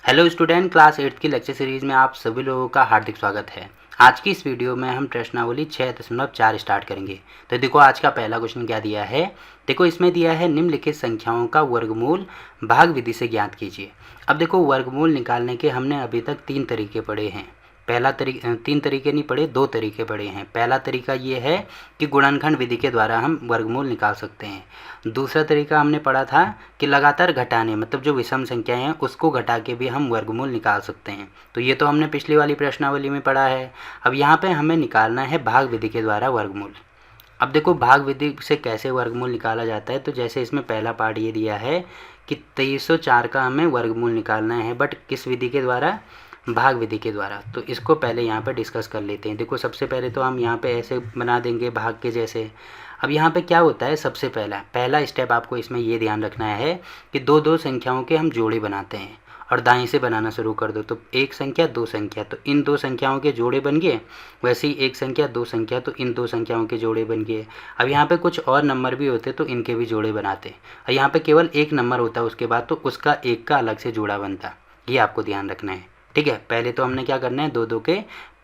Hello student, class 8 की lecture series में आप सभी लोगों का हार्दिक स्वागत है। आज की इस वीडियो में हम प्रश्नावली 6.4 स्टार्ट करेंगे। तो देखो आज का पहला क्वेश्चन क्या दिया है। देखो इसमें दिया है निम्नलिखित संख्याओं का वर्गमूल भाग विधि से ज्ञात कीजिए। अब देखो वर्गमूल निकालने के हमने अभी तक 3 तरीके पढ़े हैं। पहला तरीका 3 तरीके नहीं पढ़े, 2 तरीके पढ़े हैं। पहला तरीका ये है कि गुणनखंड विधि के द्वारा हम वर्गमूल निकाल सकते हैं। दूसरा तरीका हमने पढ़ा था कि लगातार घटाने मतलब जो विषम संख्याएं हैं उसको घटा के भी हम वर्गमूल निकाल सकते हैं। तो ये तो हमने पिछली वाली प्रश्नावली में पढ़ा है। अब यहाँ पे हमें निकालना है भाग विधि के द्वारा वर्गमूल। अब देखो भाग विधि से कैसे वर्गमूल निकाला जाता है। तो जैसे इसमें पहला पार्ट ये दिया है कि 2304 का हमें वर्गमूल निकालना है, बट किस विधि के द्वारा, भाग विधि के द्वारा। तो इसको पहले यहाँ पे डिस्कस कर लेते हैं। देखो सबसे पहले तो हम यहाँ पे ऐसे बना देंगे भाग के जैसे। अब यहाँ पे क्या होता है, सबसे पहला स्टेप आपको इसमें ये ध्यान रखना है कि दो दो संख्याओं के हम जोड़े बनाते हैं और दाएं से बनाना शुरू कर दो। तो एक संख्या दो संख्या, तो इन दो संख्याओं के जोड़े बन गए। वैसे ही एक संख्या दो संख्या, तो इन दो संख्याओं के जोड़े बन गए। अब यहाँ पे कुछ और नंबर भी होते तो इनके भी जोड़े बनाते। और यहाँ पे केवल एक नंबर होता है उसके बाद, तो उसका एक का अलग से जोड़ा बनता। ये आपको ध्यान रखना है, ठीक है। पहले तो हमने क्या करना है, दो दो के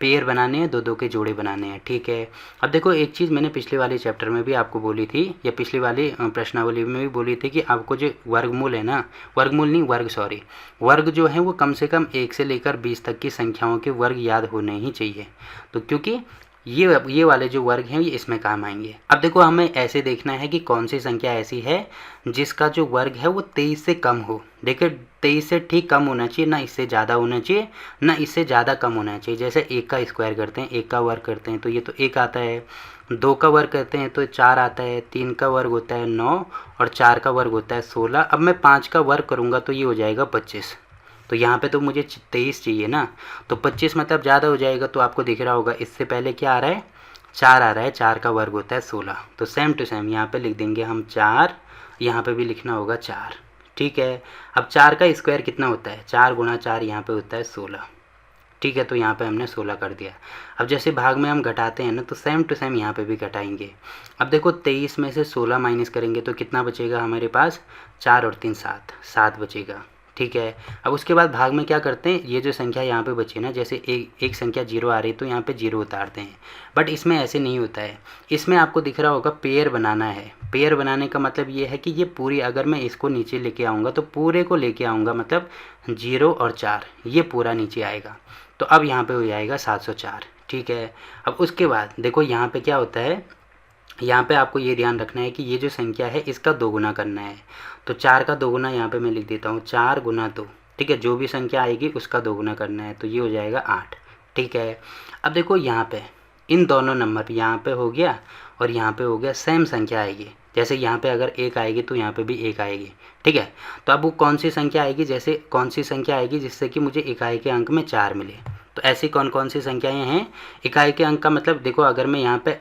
पेयर बनाने हैं, दो दो के जोड़े बनाने हैं, ठीक है। अब देखो एक चीज़ मैंने पिछले वाले चैप्टर में भी आपको बोली थी, या पिछली वाली प्रश्नावली में भी बोली थी कि आपको जो वर्गमूल है ना, वर्गमूल नहीं वर्ग, सॉरी, वर्ग जो है वो कम से कम 1 से लेकर 20 तक की संख्याओं के वर्ग याद होने ही चाहिए। तो क्योंकि ये वाले जो वर्ग हैं ये इसमें काम आएंगे। अब देखो हमें ऐसे देखना है कि कौन सी संख्या ऐसी है जिसका जो वर्ग है वो 23 से कम हो। देखिए 23 से ठीक कम होना चाहिए, ना इससे ज़्यादा होना चाहिए ना इससे ज़्यादा कम होना चाहिए। जैसे 1 का स्क्वायर करते हैं, 1 का वर्ग करते हैं तो ये तो 1 आता है। 2 का वर्ग करते हैं तो 4 आता है। 3 का वर्ग होता है 9 और 4 का वर्ग होता है 16। अब मैं 5 का वर्ग करूँगा तो ये हो जाएगा 25। तो यहाँ पे तो मुझे 23 चाहिए ना, तो 25 मतलब ज़्यादा हो जाएगा। तो आपको दिख रहा होगा इससे पहले क्या आ रहा है, 4 आ रहा है। 4 का वर्ग होता है 16। तो सेम टू सेम यहाँ पे लिख देंगे हम 4, यहाँ पे भी लिखना होगा 4, ठीक है। अब 4 का स्क्वायर कितना होता है, 4 गुणा 4 यहाँ पे होता है 16, ठीक है। तो यहाँ पे हमने 16 कर दिया। अब जैसे भाग में हम घटाते हैं ना, तो सेम टू सेम यहाँ पे भी घटाएंगे। अब देखो 23 में से 16 माइनस करेंगे तो कितना बचेगा हमारे पास, 4 और 3 7, 7 बचेगा, ठीक है। अब उसके बाद भाग में क्या करते हैं, ये जो संख्या यहाँ पे बची ना, जैसे एक संख्या 0 आ रही तो यहाँ पे 0 उतारते हैं। बट इसमें ऐसे नहीं होता है। इसमें आपको दिख रहा होगा पेयर बनाना है। पेयर बनाने का मतलब ये है कि ये पूरी, अगर मैं इसको नीचे लेके आऊँगा तो पूरे को लेके आऊँगा, मतलब 0 और 4 ये पूरा नीचे आएगा। तो अब यहाँ पे हो जाएगा 704, ठीक है। अब उसके बाद देखो यहाँ पे क्या होता है, यहाँ पे आपको ये ध्यान रखना है कि ये जो संख्या है इसका दोगुना करना है। तो 4 का दोगुना यहाँ पे मैं लिख देता हूँ, 4 गुना 2, ठीक है। जो भी संख्या आएगी उसका दोगुना करना है, तो ये हो जाएगा 8, ठीक है। अब देखो यहाँ पे इन दोनों नंबर, यहाँ पे हो गया और यहाँ पे हो गया, सेम संख्या आएगी। जैसे यहाँ पे अगर 1 आएगी तो यहाँ पे भी 1 आएगी, ठीक है। तो अब वो कौन सी संख्या आएगी, जैसे कौन सी संख्या आएगी जिससे कि मुझे इकाई के अंक में 4 मिले। तो ऐसी कौन कौन सी संख्याएं हैं, इकाई के अंक का मतलब देखो, अगर मैं यहाँ पे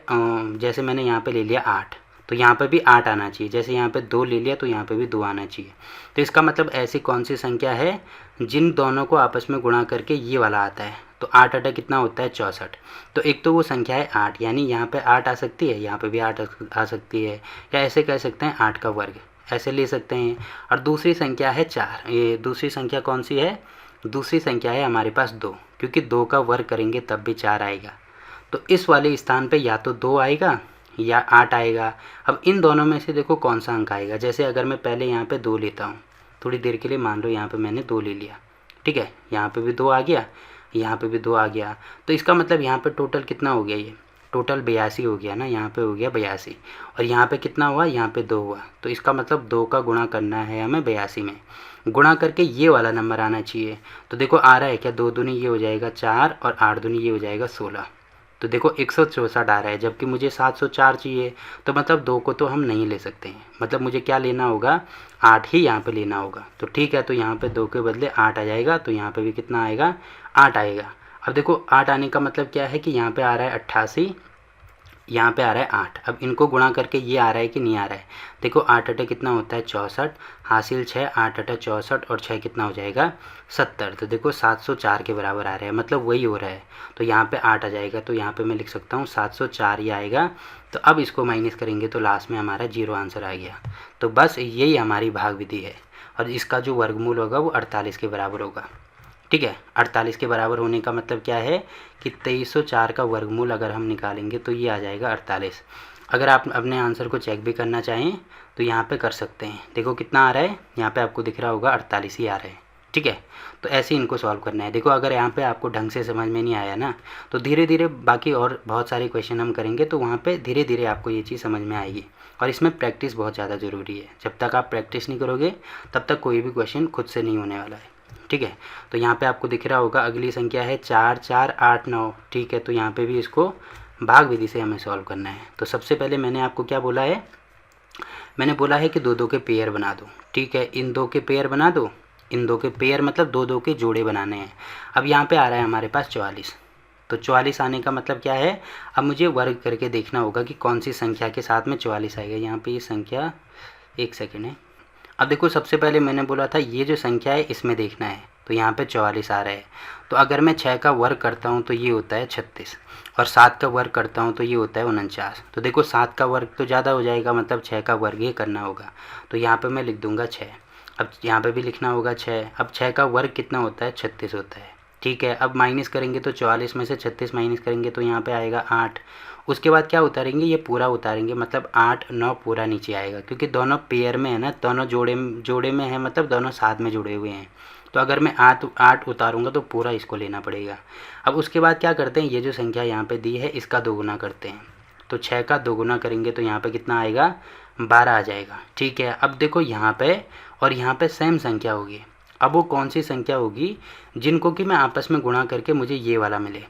जैसे मैंने यहाँ पे ले लिया 8, तो यहाँ पे भी 8 आना चाहिए। जैसे यहाँ पे 2 ले लिया तो यहाँ पे भी 2 आना चाहिए। तो इसका मतलब ऐसी कौन सी संख्या है जिन दोनों को आपस में गुणा करके ये वाला आता है। तो 8 अटा कितना होता है, 64। तो एक तो वो संख्या है 8, यानी यहाँ पे 8 आ सकती है, यहाँ पे भी 8 आ सकती है, या ऐसे कह सकते हैं 8 का वर्ग, ऐसे ले सकते हैं। और दूसरी संख्या है 4। ये दूसरी संख्या कौन सी है, दूसरी संख्या है हमारे पास 2, क्योंकि 2 का वर्ग करेंगे तब भी 4 आएगा। तो इस वाले स्थान पे या तो 2 आएगा या 8 आएगा। अब इन दोनों में से देखो कौन सा अंक आएगा। जैसे अगर मैं पहले यहाँ पे 2 लेता हूँ, थोड़ी देर के लिए मान लो यहाँ पे मैंने 2 ले लिया, ठीक है। यहाँ पे भी 2 आ गया, यहाँ पे भी 2 आ गया। तो इसका मतलब यहाँ पे टोटल कितना हो गया, ये टोटल 82 हो गया ना। यहाँ पे हो गया 82 और यहाँ पे कितना हुआ, यहाँ पे 2 हुआ। तो इसका मतलब 2 का गुणा करना है हमें 82 में, गुणा करके ये वाला नंबर आना चाहिए। तो देखो आ रहा है क्या, 2 दूनी ये हो जाएगा 4 और 8 दूनी ये हो जाएगा 16। तो देखो 164 आ रहा है, जबकि मुझे 704 चाहिए। तो मतलब 2 को तो हम नहीं ले सकते हैं, मतलब मुझे क्या लेना होगा, 8 ही यहाँ पे लेना होगा। तो ठीक है, तो यहाँ पे 2 के बदले 8 आ जाएगा। तो यहाँ पे भी कितना आएगा, 8 आएगा। अब देखो 8 आने का मतलब क्या है कि यहाँ पे आ रहा है 88, यहाँ पे आ रहा है 8। अब इनको गुणा करके ये आ रहा है कि नहीं आ रहा है। देखो 8 अटे कितना होता है, 64, हासिल 6, 8 अटे 64 और 6 कितना हो जाएगा, 70। तो देखो 704 के बराबर आ रहा है, मतलब वही हो रहा है। तो यहाँ पे 8 आ जाएगा, तो यहाँ पे मैं लिख सकता हूँ 704 ही आएगा। तो अब इसको माइनस करेंगे तो लास्ट में हमारा 0 आंसर आ गया। तो बस यही हमारी भाग विधि है और इसका जो वर्गमूल होगा वो 48 के बराबर होगा। ठीक है। 48 के बराबर होने का मतलब क्या है कि 2304 का वर्गमूल अगर हम निकालेंगे तो ये आ जाएगा 48। अगर आप अपने आंसर को चेक भी करना चाहें तो यहाँ पे कर सकते हैं। देखो कितना आ रहा है, यहाँ पे आपको दिख रहा होगा 48 ही आ रहा है। ठीक है, तो ऐसे इनको सॉल्व करना है। देखो अगर यहाँ पे आपको ढंग से समझ में नहीं आया ना, तो धीरे धीरे बाकी और बहुत सारे क्वेश्चन हम करेंगे तो वहाँ पे धीरे धीरे आपको ये चीज़ समझ में आएगी। और इसमें प्रैक्टिस बहुत ज़्यादा ज़रूरी है। जब तक आप प्रैक्टिस नहीं करोगे तब तक कोई भी क्वेश्चन खुद से नहीं होने वाला है। ठीक है, तो यहाँ पे आपको दिख रहा होगा अगली संख्या है 4 4 8 9। ठीक है, तो यहाँ पे भी इसको भाग विधि से हमें सॉल्व करना है। तो सबसे पहले मैंने आपको क्या बोला है, मैंने बोला है कि दो दो के पेयर बना दो। ठीक है, इन दो के पेयर बना दो, इन दो के पेयर मतलब दो दो के जोड़े बनाने हैं। अब यहाँ पे आ रहा है हमारे पास 44, तो 44 आने का मतलब क्या है, अब मुझे वर्ग करके देखना होगा कि कौन सी संख्या के साथ में 44 आएगा। यहाँ पे ये संख्या, एक सेकेंड है। अब देखो सबसे पहले मैंने बोला था ये जो संख्या है इसमें देखना है, तो यहाँ पे 44 आ रहा है। तो अगर मैं 6 का वर्ग करता हूँ तो ये होता है 36, और 7 का वर्ग करता हूँ तो ये होता है 49। तो देखो 7 का वर्ग तो ज़्यादा हो जाएगा, मतलब 6 का वर्ग ये करना होगा। तो यहाँ पे मैं लिख दूँगा 6। अब यहाँ पे भी लिखना होगा 6। अब 6 का वर्ग कितना होता है, 36 होता है। ठीक है, अब माइनस करेंगे तो 44 में से 36 माइनस करेंगे तो यहाँ पे आएगा 8। उसके बाद क्या उतारेंगे, ये पूरा उतारेंगे, मतलब 8 9 पूरा नीचे आएगा, क्योंकि दोनों पेयर में है ना, दोनों जोड़े में है, मतलब दोनों साथ में जुड़े हुए हैं। तो अगर मैं 8 उतारूँगा तो पूरा इसको लेना पड़ेगा। अब उसके बाद क्या करते हैं, ये जो संख्या यहाँ पे दी है इसका दोगुना करते हैं। तो 6 का दोगुना करेंगे तो यहाँ पे कितना आएगा, 12 आ जाएगा। ठीक है, अब देखो यहाँ पे और यहाँ पे सेम संख्या होगी। अब वो कौन सी संख्या होगी जिनको कि मैं आपस में गुणा करके मुझे ये वाला मिले,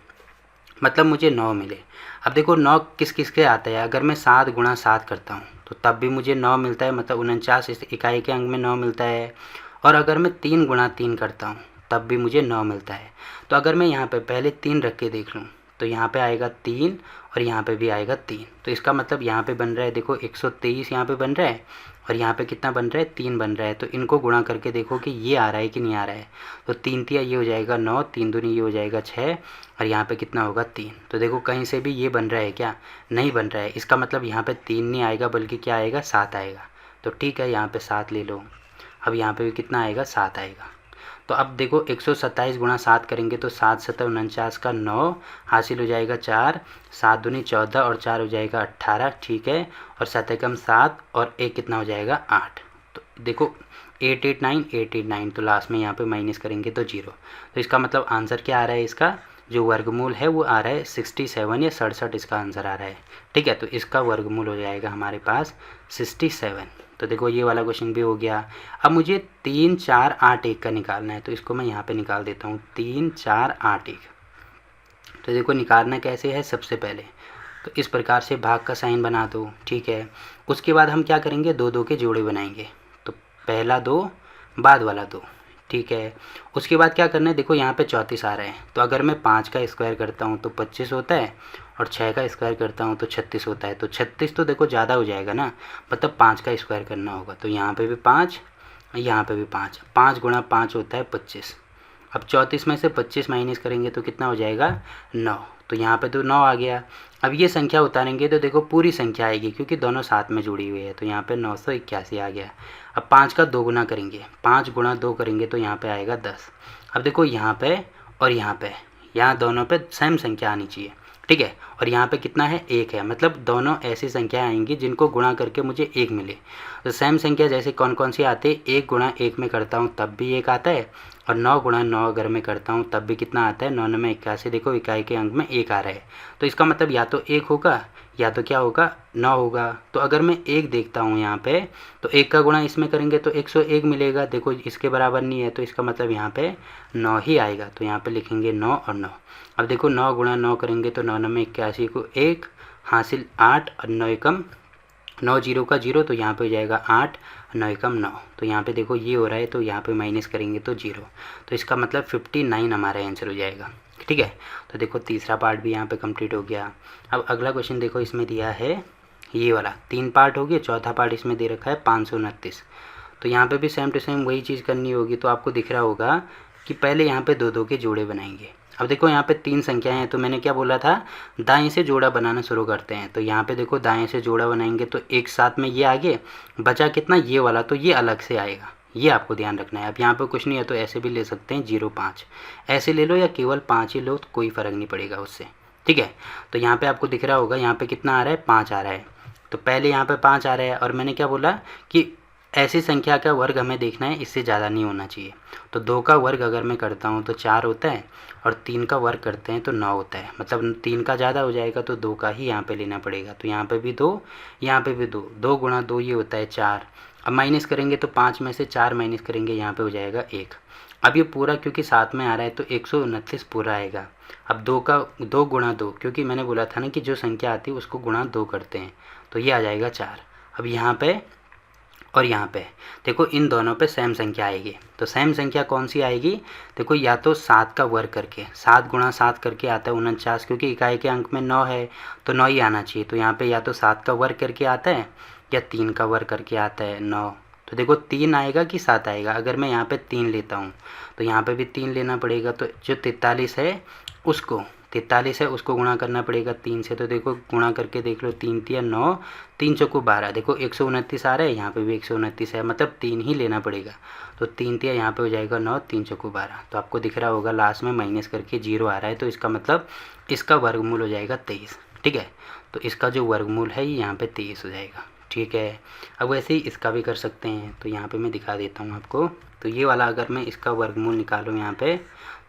मतलब मुझे 9 मिले। अब देखो 9 किस किस के आता है, अगर मैं 7 गुणा 7 करता हूँ तो तब भी मुझे 9 मिलता है, मतलब 49 इकाई के अंक में 9 मिलता है। और अगर मैं 3 गुणा 3 करता हूँ तब भी मुझे 9 मिलता है। तो अगर मैं यहाँ पे पहले 3 रख के देख लूँ तो यहाँ पे आएगा 3 और यहाँ पे भी आएगा 3। तो इसका मतलब यहाँ पे बन रहा है, देखो 123 यहाँ पे बन रहा है और यहाँ पे कितना बन रहा है, 3 बन रहा है। तो इनको गुणा करके देखो कि ये आ रहा है कि नहीं आ रहा है। तो 3 तिया ये हो जाएगा 9, 3 दूनी ये हो जाएगा 6 और यहाँ पे कितना होगा 3। तो देखो कहीं से भी ये बन रहा है क्या, नहीं बन रहा है। इसका मतलब यहाँ पे 3 नहीं आएगा बल्कि क्या आएगा, 7 आएगा। तो ठीक है, यहाँ पे 7 ले लो। अब यहाँ पे भी कितना आएगा, 7 आएगा। तो अब देखो 127 गुणा 7 करेंगे तो 7 7 49 का 9 हासिल हो जाएगा 4, 7 दूनी 14 और 4 हो जाएगा 18। ठीक है, और 7 एकम 7 और 1 कितना हो जाएगा, 8। तो देखो 889 तो लास्ट में यहाँ पे माइनस करेंगे तो 0। तो इसका मतलब आंसर क्या आ रहा है, इसका जो वर्गमूल है वो आ रहा है 67 या 67, इसका आंसर आ रहा है। ठीक है, तो इसका वर्गमूल हो जाएगा हमारे पास 67। तो देखो ये वाला क्वेश्चन भी हो गया। अब मुझे 3 4 8 1 का निकालना है, तो इसको मैं यहाँ पे निकाल देता हूँ, 3 4 8 1। तो देखो निकालना कैसे है, सबसे पहले तो इस प्रकार से भाग का साइन बना दो। ठीक है, उसके बाद हम क्या करेंगे, दो दो के जोड़े बनाएंगे। तो पहला 2 बाद वाला 2। ठीक है, उसके बाद क्या करना है, देखो यहाँ पे 34 आ रहा है। तो अगर मैं 5 का स्क्वायर करता हूँ तो 25 होता है और 6 का स्क्वायर करता हूँ तो 36 होता है। तो 36 तो देखो ज़्यादा हो जाएगा ना, मतलब 5 का स्क्वायर करना होगा। तो यहाँ पे भी 5, यहाँ पे भी 5, 5 गुणा 5 होता है 25। अब 34 में से 25 माइनस करेंगे तो कितना हो जाएगा, 9। तो यहाँ पे तो 9 आ गया। अब ये संख्या उतारेंगे तो देखो पूरी संख्या आएगी क्योंकि दोनों साथ में जुड़ी हुई है। तो यहाँ पे 981 आ गया। अब 5 का 2 गुना करेंगे, 5 गुणा 2 करेंगे तो यहाँ पे आएगा 10। अब देखो यहाँ पे और यहाँ पे, यहाँ दोनों पे सेम संख्या आनी चाहिए। ठीक है, और यहाँ पे कितना है, 1 है, मतलब दोनों ऐसी संख्या आएंगी जिनको गुणा करके मुझे 1 मिले। तो सेम संख्या जैसे कौन कौन सी आती है, 1 गुणा 1 में करता हूँ तब भी 1 आता है, और 9 गुणा 9 अगर मैं करता हूँ तब भी कितना आता है, 9 9 में 81। देखो इकाई के अंक में 1 आ रहा है। तो इसका मतलब या तो 1 होगा या तो क्या होगा, 9 होगा। तो अगर मैं 1 देखता हूँ यहाँ पे, तो 1 का गुणा इसमें करेंगे तो 101 मिलेगा। देखो इसके बराबर नहीं है, तो इसका मतलब यहाँ पे 9 ही आएगा। तो यहाँ पे लिखेंगे 9 और 9। अब देखो 9 गुणा 9 करेंगे तो 9 9 में 81 को 1 हासिल 8 और 9 एकम 9 0 का 0, तो यहाँ पे हो जाएगा 8, 9 एकम 9। तो यहाँ पे देखो ये हो रहा है, तो यहाँ पे माइनस करेंगे तो 0। तो इसका मतलब 59 हमारा आंसर हो जाएगा। ठीक है, तो देखो तीसरा पार्ट भी यहाँ पे कंप्लीट हो गया। अब अगला क्वेश्चन देखो, इसमें दिया है ये वाला 3 पार्ट हो गया, चौथा पार्ट इसमें दे रखा है 529। तो यहाँ पे भी सेम टू सेम वही चीज़ करनी होगी। तो आपको दिख रहा होगा कि पहले यहाँ पे 2 2 के जोड़े बनाएंगे। अब देखो यहाँ पे 3 संख्याएं हैं, तो मैंने क्या बोला था, दाएं से जोड़ा बनाना शुरू करते हैं। तो यहाँ पे देखो दाएं से जोड़ा बनाएंगे तो एक साथ में ये आगे बचा कितना, ये वाला, तो ये अलग से आएगा, ये आपको ध्यान रखना है। अब यहाँ पे कुछ नहीं है तो ऐसे भी ले सकते हैं 0.5, ऐसे ले लो या केवल 5 ही लो तो कोई फ़र्क नहीं पड़ेगा उससे, ठीक है। तो यहाँ पे आपको दिख रहा होगा यहाँ पे कितना आ रहा है, 5 आ रहा है। तो पहले यहाँ पे 5 आ रहा है और मैंने क्या बोला कि ऐसी संख्या का वर्ग हमें देखना है, इससे ज़्यादा नहीं होना चाहिए। तो 2 का वर्ग अगर मैं करता हूँ तो 4 होता है और 3 का वर्ग करते हैं तो 9 होता है, मतलब 3 का ज़्यादा हो जाएगा तो 2 का ही यहाँ पे लेना पड़ेगा। तो यहाँ पे भी 2, यहाँ पे भी 2, 2 गुणा 2 ये होता है 4। अब माइनस करेंगे तो 5 में से 4 माइनस करेंगे यहाँ पे हो जाएगा 1। अब ये पूरा क्योंकि साथ में आ रहा है तो 129 पूरा आएगा। अब 2 गुणा 2, क्योंकि मैंने बोला था ना कि जो संख्या आती है उसको गुणा 2 करते हैं, तो ये आ जाएगा 4। अब यहाँ पे और यहाँ पे देखो इन दोनों पे सेम संख्या आएगी। तो सेम संख्या कौन सी आएगी, देखो या तो 7 का वर्ग करके, 7 गुणा 7 करके आता है 49, क्योंकि इकाई के अंक में 9 है तो 9 ही आना चाहिए। तो यहाँ पे या तो 7 का वर्ग करके आता है या 3 का वर्ग करके आता है 9। तो देखो 3 आएगा कि 7 आएगा। अगर मैं यहाँ पे 3 लेता हूँ तो यहाँ पे भी 3 लेना पड़ेगा। तो जो 43 है उसको गुणा करना पड़ेगा 3 से। तो देखो गुणा करके देख लो, 3 तिया 9, 3 चौको 12, देखो 129 आ रहा है, यहाँ पे भी 129 है, मतलब 3 ही लेना पड़ेगा। तो 3 तिया यहाँ पे हो जाएगा 9, 3 चौको 12। तो आपको दिख रहा होगा लास्ट में माइनस करके 0 आ रहा है, तो इसका मतलब इसका वर्गमूल हो जाएगा 23, ठीक है। तो इसका जो वर्गमूल है ये यहाँ पे 23 हो जाएगा, ठीक है। अब वैसे ही इसका भी कर सकते हैं, तो यहाँ पे मैं दिखा देता हूँ आपको। तो ये वाला अगर मैं इसका वर्गमूल निकालूँ यहाँ पे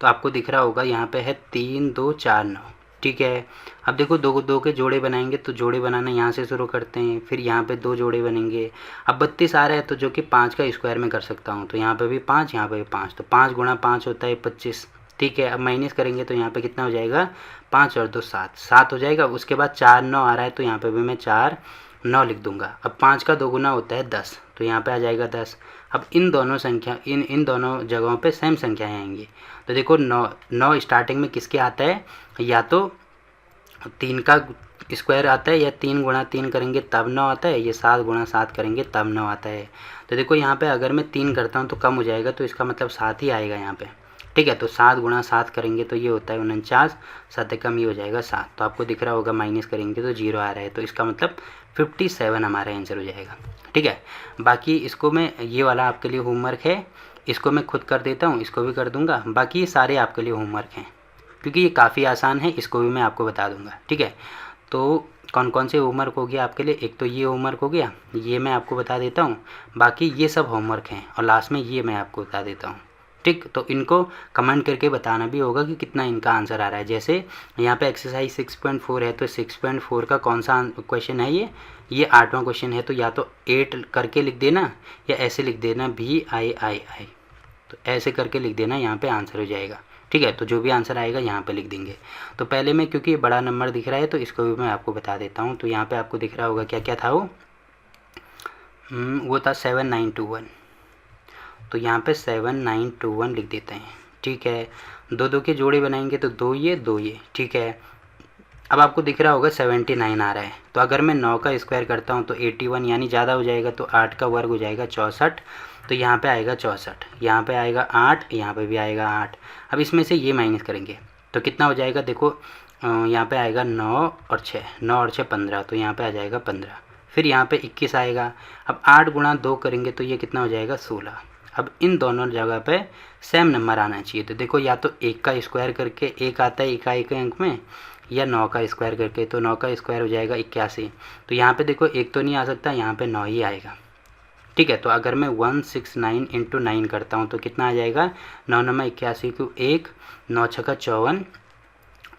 तो आपको दिख रहा होगा यहाँ पे है 3, 2, 4, 9, ठीक है। अब देखो 2 के जोड़े बनाएंगे तो जोड़े बनाना यहाँ से शुरू करते हैं, फिर यहाँ पे 2 जोड़े बनेंगे। अब 32 आ रहा है तो जो कि 5 का स्क्वायर में कर सकता हूँ, तो यहाँ पे भी 5, यहाँ पे भी 5, तो 5 गुणा 5 होता है 25, ठीक है। अब माइनस करेंगे तो यहाँ पे कितना हो जाएगा, 5 और 2 7, 7 हो जाएगा। उसके बाद 4, 9 आ रहा है तो यहाँ पे भी मैं 4, 9 लिख दूंगा। अब 5 का 2 गुना होता है 10, तो यहाँ पे आ जाएगा 10। अब इन दोनों संख्या इन दोनों जगहों पे सेम संख्याएं आएंगी। तो देखो 9 स्टार्टिंग में किसके आता है, या तो 3 का स्क्वायर आता है या 3 गुणा 3 करेंगे तब 9 आता है, ये 7 गुणा 7 करेंगे तब 9 आता है। तो देखो यहाँ पे अगर मैं 3 करता हूँ तो कम हो जाएगा, तो इसका मतलब 7 ही आएगा यहाँ पे, ठीक है। तो 7 गुणा 7 करेंगे तो ये होता है 49, 7 कम ही हो जाएगा 7। तो आपको दिख रहा होगा माइनस करेंगे तो 0 आ रहा है, तो इसका मतलब 57 हमारा आंसर हो जाएगा, ठीक है। बाकी इसको मैं, ये वाला आपके लिए होमवर्क है, इसको मैं खुद कर देता हूँ, इसको भी कर दूँगा। बाकी ये सारे आपके लिए होमवर्क हैं क्योंकि ये काफ़ी आसान है, इसको भी मैं आपको बता दूँगा, ठीक है। तो कौन कौन से होमवर्क हो गया आपके लिए, एक तो ये होमवर्क हो गया, ये मैं आपको बता देता हूँ, बाकी ये सब होमवर्क हैं और लास्ट में ये मैं आपको बता देता हूँ, ठीक। तो इनको कमेंट करके बताना भी होगा कि कितना इनका आंसर आ रहा है। जैसे यहाँ पे एक्सरसाइज 6.4 है तो 6.4 का कौन सा क्वेश्चन है, ये 8वां क्वेश्चन है। तो या तो 8 करके लिख देना या ऐसे लिख देना VIII, तो ऐसे करके लिख देना, यहाँ पे आंसर हो जाएगा, ठीक है। तो जो भी आंसर आएगा यहाँ पे लिख देंगे। तो पहले मैं, क्योंकि ये बड़ा नंबर दिख रहा है तो इसको भी मैं आपको बता देता हूँ। तो यहाँ पे आपको दिख रहा होगा क्या क्या था, वो था 7921, तो यहाँ पे 7921 लिख देते हैं, ठीक है। 2 के जोड़े बनाएंगे तो 2 ये, ठीक है। अब आपको दिख रहा होगा 79 आ रहा है, तो अगर मैं 9 का स्क्वायर करता हूँ तो 81 यानी ज़्यादा हो जाएगा, तो 8 का वर्ग हो जाएगा 64, तो यहाँ पे आएगा 64, यहाँ पे आएगा 8, यहाँ पे भी आएगा 8। अब इसमें से ये माइनस करेंगे तो कितना हो जाएगा, देखो यहाँ पे आएगा 9 और 6 15, तो यहाँ पे आ जाएगा 15। फिर यहाँ पे 21 आएगा। अब 8 गुणा 2 करेंगे तो ये कितना हो जाएगा 16। अब इन दोनों जगह पे सेम नंबर आना चाहिए। तो देखो या तो 1 का स्क्वायर करके 1 आता है इकाई के अंक में, या 9 का स्क्वायर करके, तो 9 का स्क्वायर हो जाएगा 81। तो यहाँ पे देखो 1 तो नहीं आ सकता, यहाँ पे 9 ही आएगा, ठीक है। तो अगर मैं 169 × 9 करता हूँ तो कितना आ जाएगा, 9 9 81 को 1, 9 6 54,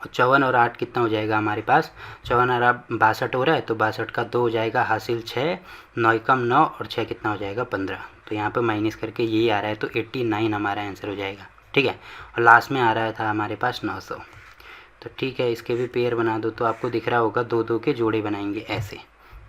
54 और 8 कितना हो जाएगा हमारे पास, 54 और 8 62 हो रहा है, तो 62 का 2 हो जाएगा हासिल 6, 9 कम 9 और 6 कितना हो जाएगा 15। तो यहाँ पे माइनस करके यही आ रहा है, तो 89 हमारा आंसर हो जाएगा, ठीक है। और लास्ट में आ रहा था हमारे पास 900। तो ठीक है, इसके भी पेयर बना दो। तो आपको दिख रहा होगा 2 के जोड़े बनाएंगे ऐसे,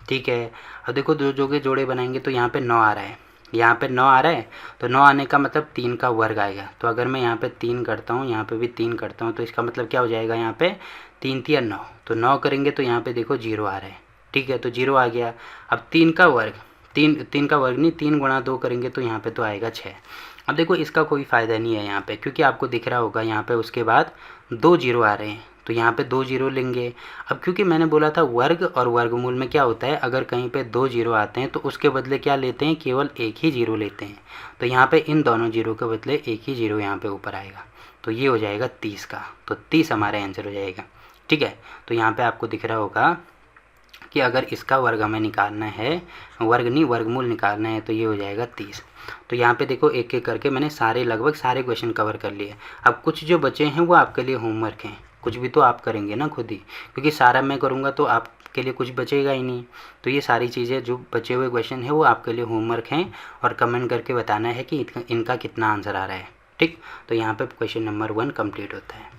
ठीक है। अब देखो 2 के जोड़े बनाएंगे तो यहाँ पे 9 आ रहा है, यहाँ पे 9 आ रहा है, तो 9 आने का मतलब 3 का वर्ग आएगा। तो अगर मैं यहाँ पे 3 करता हूँ, यहाँ पे भी 3 करता हूँ, तो इसका मतलब क्या हो जाएगा, यहाँ पे 3 तिया 9, तो 9 करेंगे तो यहाँ पे देखो 0 आ रहा है, ठीक है। तो 0 आ गया। अब 3 का वर्ग, 3 का वर्ग नहीं, 3 गुणा 2 करेंगे तो यहाँ पे तो आएगा 6। अब देखो इसका कोई फ़ायदा नहीं है यहाँ पे, क्योंकि आपको दिख रहा होगा यहाँ पे उसके बाद 2 0 आ रहे हैं, तो यहाँ पे 2 जीरो लेंगे। अब क्योंकि मैंने बोला था वर्ग और वर्गमूल में क्या होता है, अगर कहीं पे 2 जीरो आते हैं तो उसके बदले क्या लेते हैं, केवल एक ही जीरो लेते हैं। तो यहाँ पे इन दोनों जीरो के बदले एक ही जीरो यहाँ पे ऊपर आएगा, तो ये हो जाएगा 30 का। तो 30 हमारा आंसर हो जाएगा। ठीक है, तो यहाँ पे आपको दिख रहा होगा कि अगर इसका वर्ग हमें निकालना है, वर्ग नहीं वर्गमूल निकालना है, तो ये हो जाएगा 30। तो यहाँ पे देखो एक एक करके मैंने लगभग सारे क्वेश्चन कवर कर लिए। अब कुछ जो बचे हैं वो आपके लिए होमवर्क हैं, कुछ भी तो आप करेंगे ना खुद ही, क्योंकि सारा मैं करूँगा तो आपके लिए कुछ बचेगा ही नहीं। तो ये सारी चीज़ें जो बचे हुए क्वेश्चन हैं वो आपके लिए होमवर्क हैं, और कमेंट करके बताना है कि इनका कितना आंसर आ रहा है। ठीक, तो यहाँ पे क्वेश्चन नंबर 1 कंप्लीट होता है।